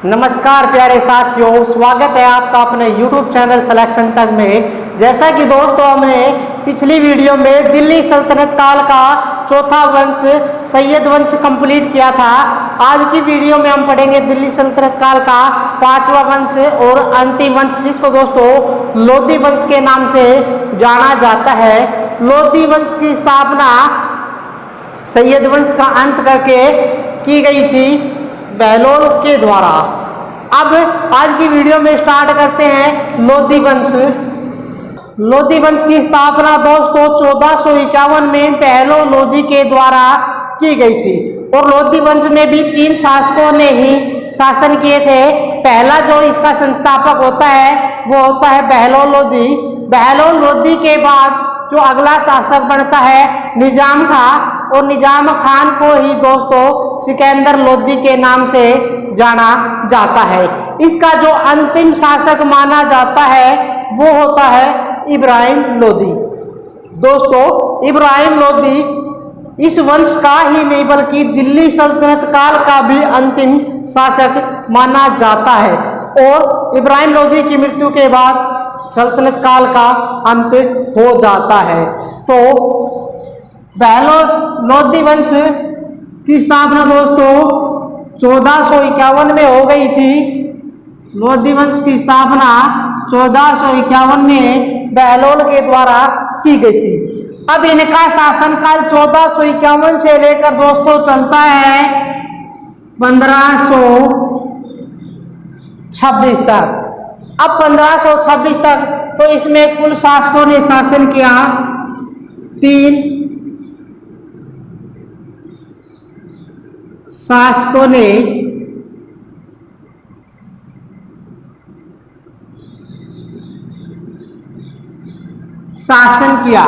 नमस्कार प्यारे साथियों, स्वागत है आपका अपने YouTube चैनल सिलेक्शन तक में। जैसा कि दोस्तों हमने पिछली वीडियो में दिल्ली सल्तनत काल का चौथा वंश सैयद वंश कंप्लीट किया था। आज की वीडियो में हम पढ़ेंगे दिल्ली सल्तनत काल का पांचवा वंश और अंतिम वंश, जिसको दोस्तों लोधी वंश के नाम से जाना जाता है। लोधी वंश की स्थापना सैयद वंश का अंत करके की गई थी बहलोल के द्वारा। अब आज की वीडियो में स्टार्ट करते हैं लोधी वंश। लोधी वंश की स्थापना दोस्तों 1451 में बहलोल लोधी के द्वारा की गई थी और लोधी वंश में भी 3 शासकों ने ही शासन किए थे। पहला जो इसका संस्थापक होता है वो होता है बहलोल लोधी। बहलोल लोधी के बाद जो अगला शासक बनता है निजाम खां, और निजाम खान को ही दोस्तों सिकंदर लोधी के नाम से जाना जाता है। इसका जो अंतिम शासक माना जाता है वो होता है इब्राहिम लोधी। दोस्तों इब्राहिम लोधी इस वंश का ही नहीं बल्कि दिल्ली सल्तनत काल का भी अंतिम शासक माना जाता है और इब्राहिम लोधी की मृत्यु के बाद सल्तनत काल का अंत हो जाता है। तो बहलोल लोधी वंश की स्थापना दोस्तों 1451 में हो गई थी। लोधी वंश की स्थापना 1451 में बहलोल के द्वारा की गई थी। अब इनका शासनकाल 1451 से लेकर दोस्तों चलता है 1526 तक। अब 1526 तक तो इसमें कुल शासकों ने शासन किया 3 शासकों ने शासन किया।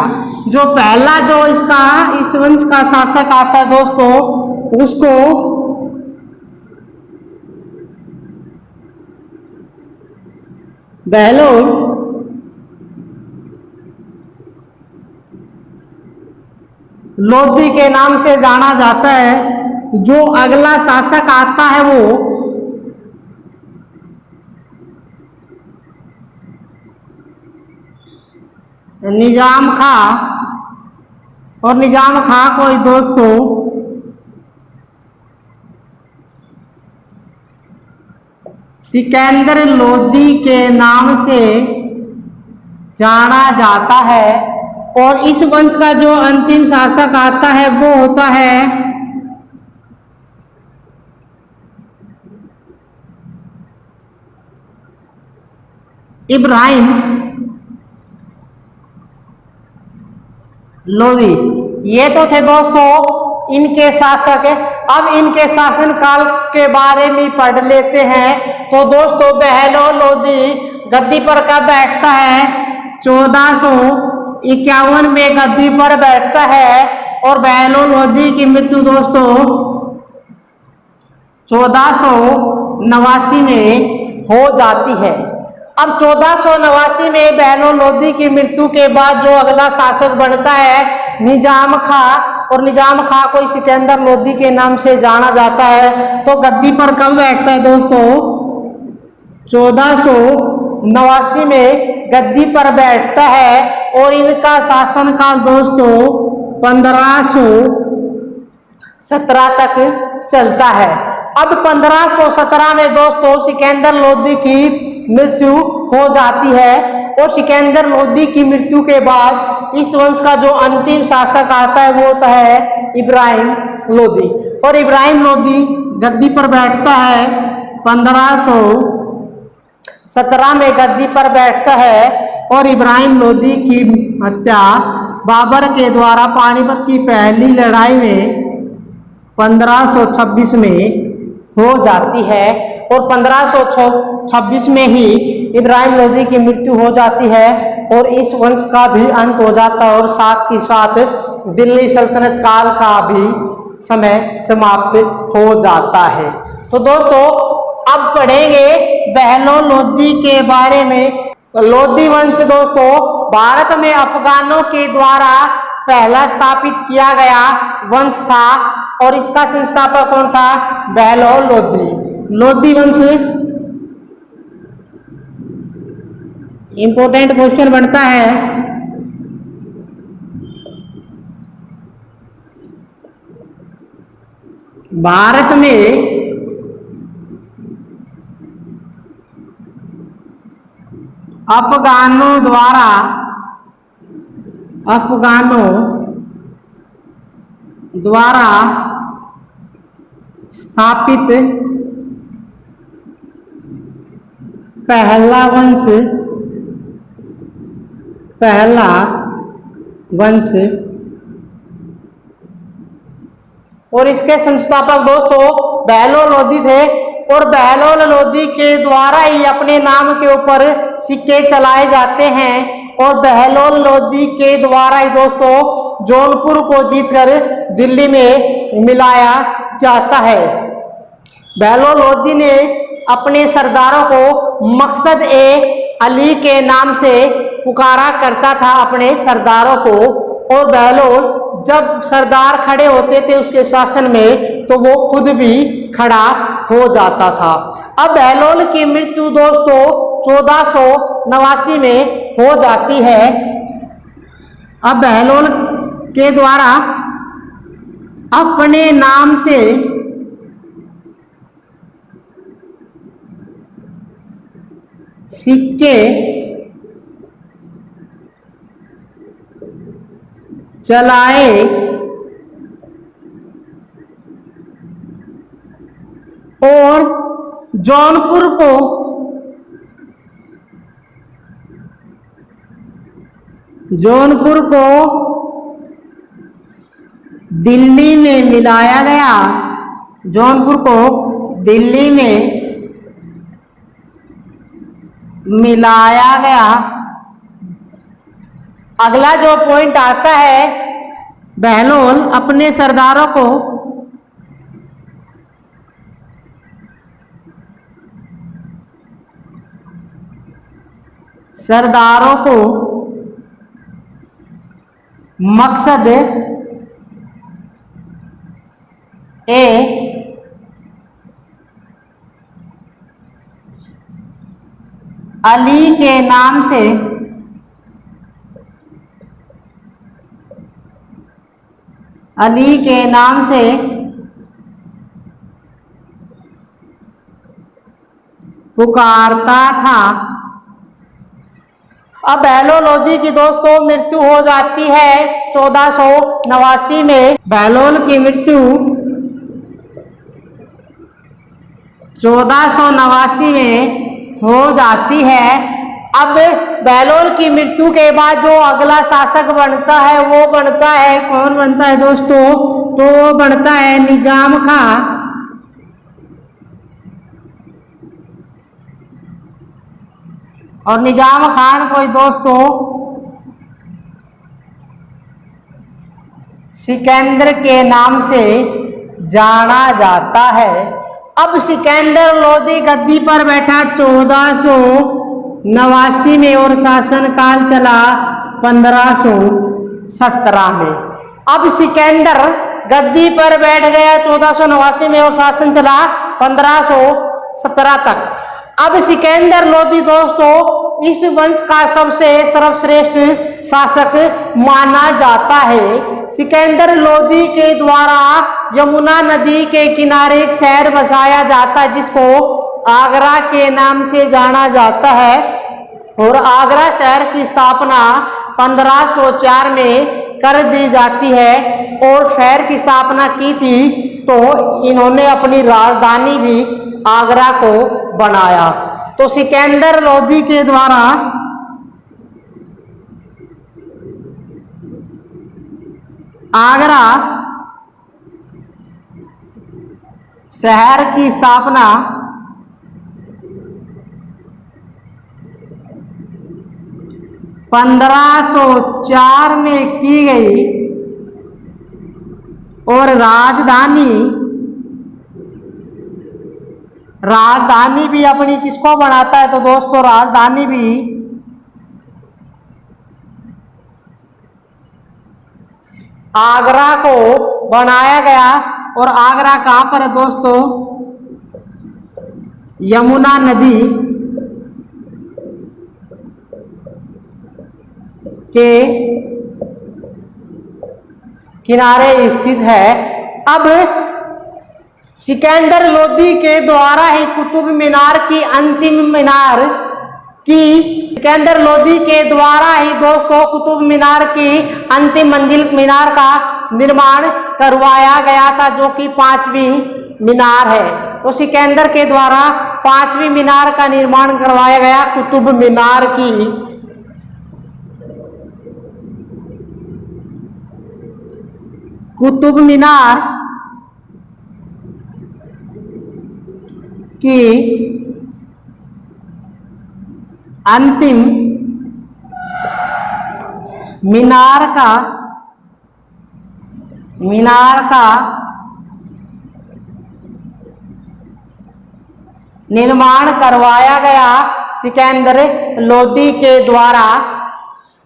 जो पहला जो इसका इस वंश का शासक आता है दोस्तों उसको बहलोल लोधी के नाम से जाना जाता है। जो अगला शासक आता है वो निजाम खां, और निजाम खां को ही दोस्तों सिकंदर लोधी के नाम से जाना जाता है। और इस वंश का जो अंतिम शासक आता है वो होता है इब्राहिम लोधी। ये तो थे दोस्तों इनके शासक। अब इनके शासन काल के बारे में पढ़ लेते हैं। तो दोस्तों बहलोल लोधी गद्दी पर कब बैठता है? 1451 में गद्दी पर बैठता है और बहलोल लोधी की मृत्यु दोस्तों 1489 में हो जाती है। अब 1489 में बहलोल लोधी की मृत्यु के बाद जो अगला शासक बनता है निजाम खां, और निजाम खां को सिकंदर लोधी के नाम से जाना जाता है। तो गद्दी पर कब बैठता है दोस्तों? 1489 में गद्दी पर बैठता है और इनका शासनकाल दोस्तों 1517 तक चलता है। अब 1517 में दोस्तों सिकंदर लोधी की मृत्यु हो जाती है और सिकंदर लोधी की मृत्यु के बाद इस वंश का जो अंतिम शासक आता है वो होता है इब्राहिम लोधी। और इब्राहिम लोधी गद्दी पर बैठता है 1517 में गद्दी पर बैठता है और इब्राहिम लोधी की हत्या बाबर के द्वारा पानीपत की पहली लड़ाई में 1526 में हो जाती है। और 1526 में ही इब्राहिम लोधी की मृत्यु हो जाती है और इस वंश का भी अंत हो जाता है और साथ ही साथ दिल्ली सल्तनत काल का भी समय समाप्त हो जाता है। तो दोस्तों अब पढ़ेंगे बहलोल लोधी के बारे में। लोधी वंश दोस्तों भारत में अफगानों के द्वारा पहला स्थापित किया गया वंश था और इसका संस्थापक कौन था? बहलोल लोधी। लोधी वंश इंपॉर्टेंट क्वेश्चन बनता है। भारत में अफगानों द्वारा स्थापित पहला वंश और इसके संस्थापक दोस्तों बहलोल लोधी थे। और बहलोल लोधी के द्वारा ही अपने नाम के ऊपर सिक्के चलाए जाते हैं। और बहलोल लोधी के द्वारा ही दोस्तों जौनपुर को जीतकर दिल्ली में मिलाया जाता है। बहलोल लोधी ने अपने सरदारों को मकसद ए अली के नाम से पुकारा करता था अपने सरदारों को। और बहलोल जब सरदार खड़े होते थे उसके शासन में तो वो खुद भी खड़ा हो जाता था। अब बहलोल की मृत्यु दोस्तों 1489 में हो जाती है। अब बहलोल के द्वारा अपने नाम से सिक्के चलाए और जौनपुर को दिल्ली में मिलाया गया। जौनपुर को दिल्ली में मिलाया गया। अगला जो पॉइंट आता है बहलोल अपने सरदारों को मकसद ए अली के नाम से पुकारता था। अब बहलोल लोधी की दोस्तों मृत्यु हो जाती है 1489 में। बहलोल की मृत्यु 1489 में हो जाती है। अब बहलोल की मृत्यु के बाद जो अगला शासक बनता है वो बनता है, कौन बनता है दोस्तों? तो वो बनता है निजाम खां। और निजाम खान को दोस्तों सिकंदर के नाम से जाना जाता है। अब सिकंदर लोधी गद्दी पर बैठा 1489 में और शासन काल चला 1517 में। अब सिकंदर गद्दी पर बैठ गया 1489 में और शासन चला 1517 तक। अब सिकंदर लोधी दोस्तों इस वंश का सबसे सर्वश्रेष्ठ शासक माना जाता है। सिकंदर लोधी के द्वारा यमुना नदी के किनारे एक शहर बसाया जाता है जिसको आगरा के नाम से जाना जाता है। और आगरा शहर की स्थापना 1504 में कर दी जाती है। और शहर की स्थापना की थी तो इन्होंने अपनी राजधानी भी आगरा को बनाया। तो सिकंदर लोधी के द्वारा आगरा शहर की स्थापना 1504 में की गई। और राजधानी भी अपनी किसको बनाता है? तो दोस्तों राजधानी भी आगरा को बनाया गया। और आगरा कहाँ पर है दोस्तों? यमुना नदी के किनारे स्थित है। अब सिकंदर लोदी के द्वारा ही कुतुब मीनार की अंतिम मीनार की सिकंदर लोदी के द्वारा ही दोस्तों कुतुब मीनार की अंतिम मंजिल मीनार का निर्माण करवाया गया था, जो कि 5वीं मीनार है। तो सिकंदर के द्वारा 5वीं मीनार का निर्माण करवाया गया। कुतुब मीनार की कुतुब मीनार की अंतिम मीनार का निर्माण करवाया गया सिकंदर लोदी के द्वारा।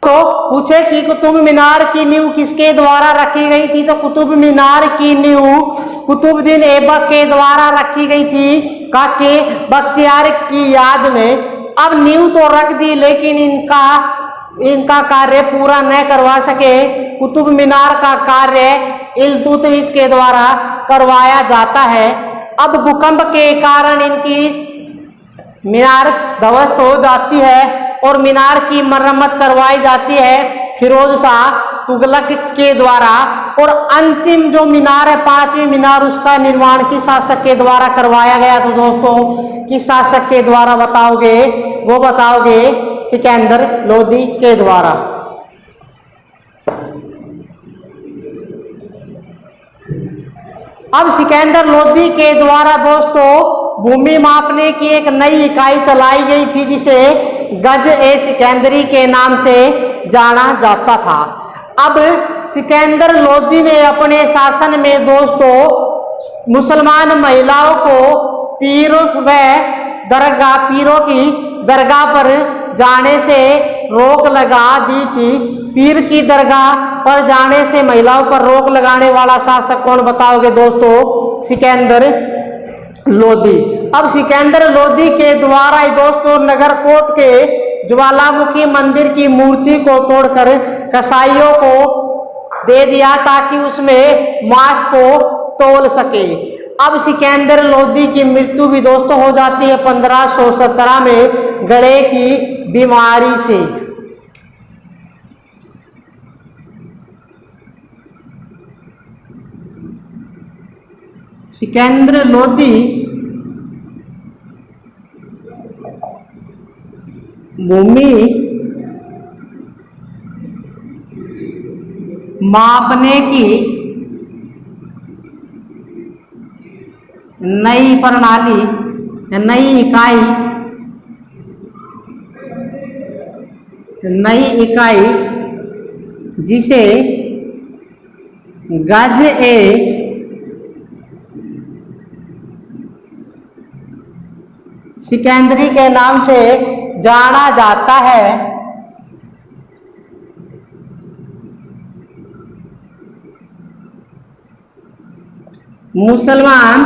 तो पूछे कि कुतुब मीनार की नींव किसके द्वारा रखी गई थी, तो कुतुब मीनार की नींव कुतुबुद्दीन ऐबक के द्वारा रखी गई थी काके बख्तियार की याद में। अब नींव तो रख दी, लेकिन इनका कार्य पूरा न करवा सके। कुतुब मीनार का कार्य इल्तुतमिश के द्वारा करवाया जाता है। अब भूकंप के कारण इनकी मीनार ध्वस्त हो जाती है और मीनार की मरम्मत करवाई जाती है फिरोज शाह तुगलक के द्वारा। और अंतिम जो मीनार है 5वीं मीनार, उसका निर्माण किस शासक के द्वारा करवाया गया। तो दोस्तों किस शासक के द्वारा बताओगे, वो बताओगे सिकंदर लोदी के द्वारा। अब सिकंदर लोदी के द्वारा दोस्तों भूमि मापने की एक नई इकाई चलाई गई थी, जिसे गज ए सिकंदरी के नाम से जाना जाता था। अब सिकंदर लोदी ने अपने शासन में दोस्तों मुसलमान महिलाओं को पीरों की दरगाह पर जाने से रोक लगा दी थी। पीर की दरगाह पर जाने से महिलाओं पर रोक लगाने वाला शासक कौन बताओगे दोस्तों, सिकंदर लोदी। अब सिकंदर लोदी के द्वारा ही दोस्तों नगरकोट के ज्वालामुखी मंदिर की मूर्ति को तोड़कर कसाईयों को दे दिया ताकि उसमें मांस को तौल सके। अब सिकंदर लोदी की मृत्यु भी दोस्तों हो जाती है 1517 में गले की बीमारी से। सिकंदर लोदी भूमि मापने की नई प्रणाली, नई इकाई जिसे गज ए सिकंदरी के नाम से जाना जाता है, मुसलमान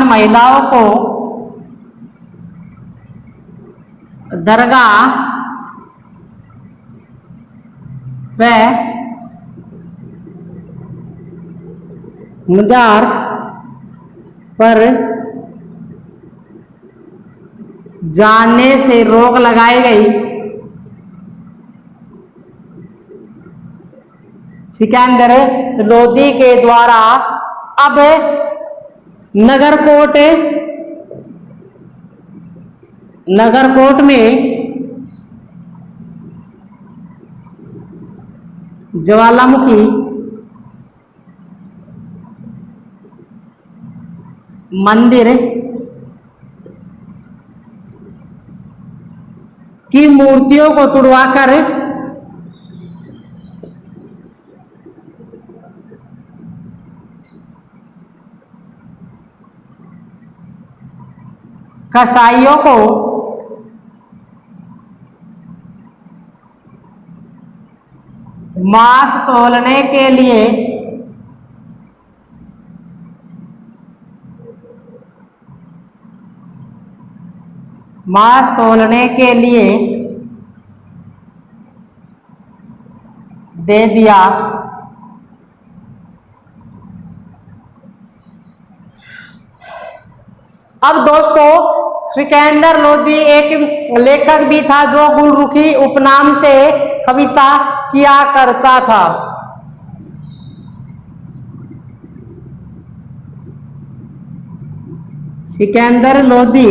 महिलाओं को दरगाह व मजार पर जाने से रोक लगाई गई। सिकंदर लोदी के द्वारा अब नगरकोट में ज्वालामुखी मंदिर की मूर्तियों को तुड़वाकर कसाईयों को मास तौलने के लिए दे दिया। अब दोस्तों सिकंदर लोदी एक लेखक भी था जो गुलरुखी उपनाम से कविता किया करता था। सिकंदर लोदी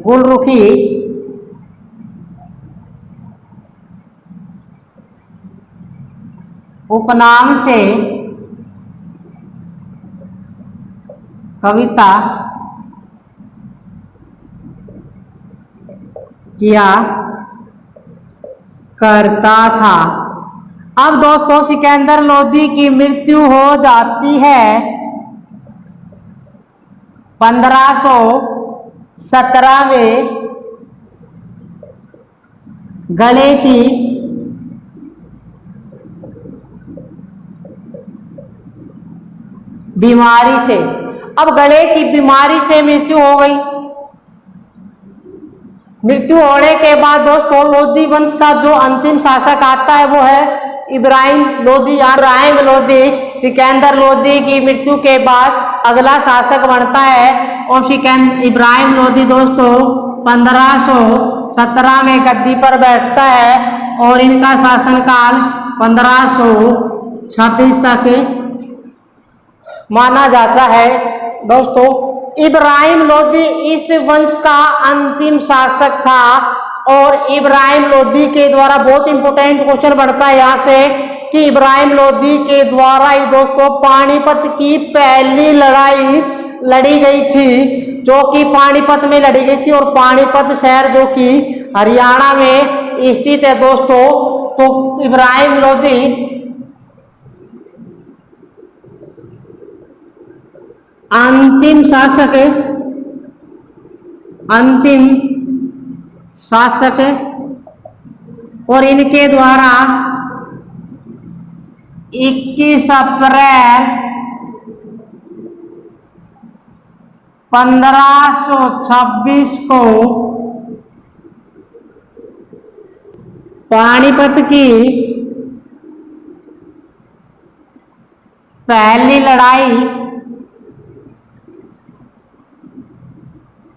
गुलरुखी उपनाम से कविता किया करता था। अब दोस्तों सिकंदर लोदी की मृत्यु हो जाती है 1517 में गले की बीमारी से। अब गले की बीमारी से मृत्यु हो गई। मृत्यु होने के बाद दोस्तों लोदी वंश का जो अंतिम शासक आता है वो है इब्राहिम लोदी। इब्राहिम लोदी सिकंदर लोदी की मृत्यु के बाद अगला शासक बनता है और इब्राहिम लोदी दोस्तों 1517 में गद्दी पर बैठता है और इनका शासनकाल 1526 तक माना जाता है। दोस्तों इब्राहिम लोदी इस वंश का अंतिम शासक था और इब्राहिम लोदी के द्वारा बहुत इंपॉर्टेंट क्वेश्चन बढ़ता है यहाँ से कि इब्राहिम लोदी के द्वारा ही दोस्तों पानीपत की पहली लड़ाई लड़ी गई थी, जो कि पानीपत में लड़ी गई थी और पानीपत शहर जो कि हरियाणा में स्थित है दोस्तों। तो इब्राहिम लोदी अंतिम शासक और इनके द्वारा 21 अप्रैल 1526 को पानीपत की पहली लड़ाई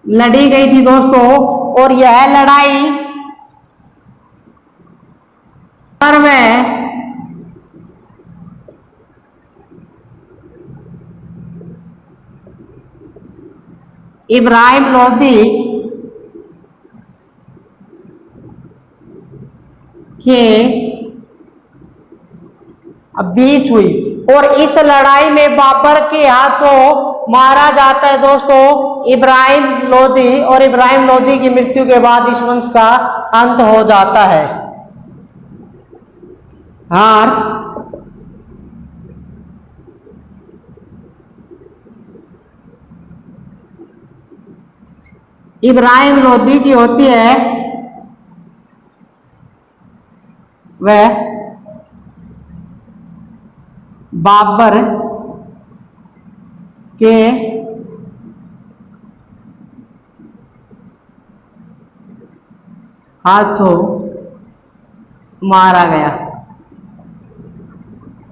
लड़ी गई थी दोस्तों और यह लड़ाई में इब्राहिम लोदी के बीच हुई और इस लड़ाई में बाबर के हाथों मारा जाता है दोस्तों इब्राहिम लोदी और इब्राहिम लोदी की मृत्यु के बाद इस वंश का अंत हो जाता है। हार इब्राहिम लोदी की होती है वह बाबर के हाथों मारा गया।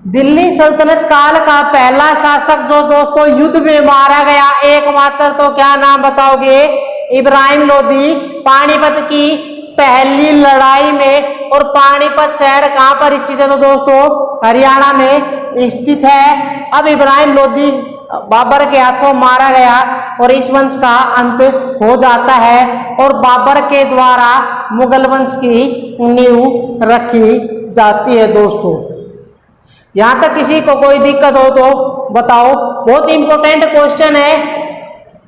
दिल्ली सल्तनत काल का पहला शासक जो दोस्तों युद्ध में मारा गया एकमात्र, तो क्या नाम बताओगे? इब्राहिम लोदी। पानीपत की पहली लड़ाई में, और पानीपत शहर कहां पर स्थित है? तो दोस्तों हरियाणा में स्थित है। अब इब्राहिम लोदी बाबर के हाथों मारा गया और इस वंश का अंत हो जाता है और बाबर के द्वारा मुगल वंश की नींव रखी जाती है। दोस्तों यहाँ तक किसी को कोई दिक्कत हो तो बताओ। बहुत इंपॉर्टेंट क्वेश्चन है।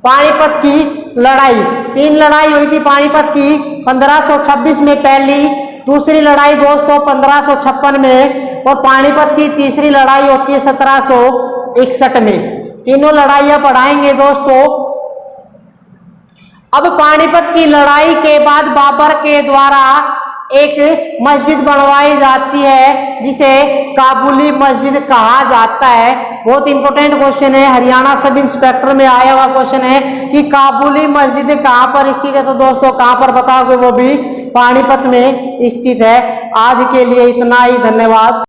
पानीपत की लड़ाई, 3 लड़ाई हुई थी पानीपत की। 1526 में पहली, दूसरी लड़ाई दोस्तों 1556 में और पानीपत की तीसरी लड़ाई होती है 1761 में। तीनों लड़ाइयां पढ़ाएंगे दोस्तों। अब पानीपत की लड़ाई के बाद बाबर के द्वारा एक मस्जिद बनवाई जाती है जिसे काबुली मस्जिद कहा जाता है। बहुत इंपॉर्टेंट क्वेश्चन है, हरियाणा सब इंस्पेक्टर में आया हुआ क्वेश्चन है कि काबुली मस्जिद कहाँ पर स्थित है। तो दोस्तों कहाँ पर बताओगे, वो भी पानीपत में स्थित है। आज के लिए इतना ही, धन्यवाद।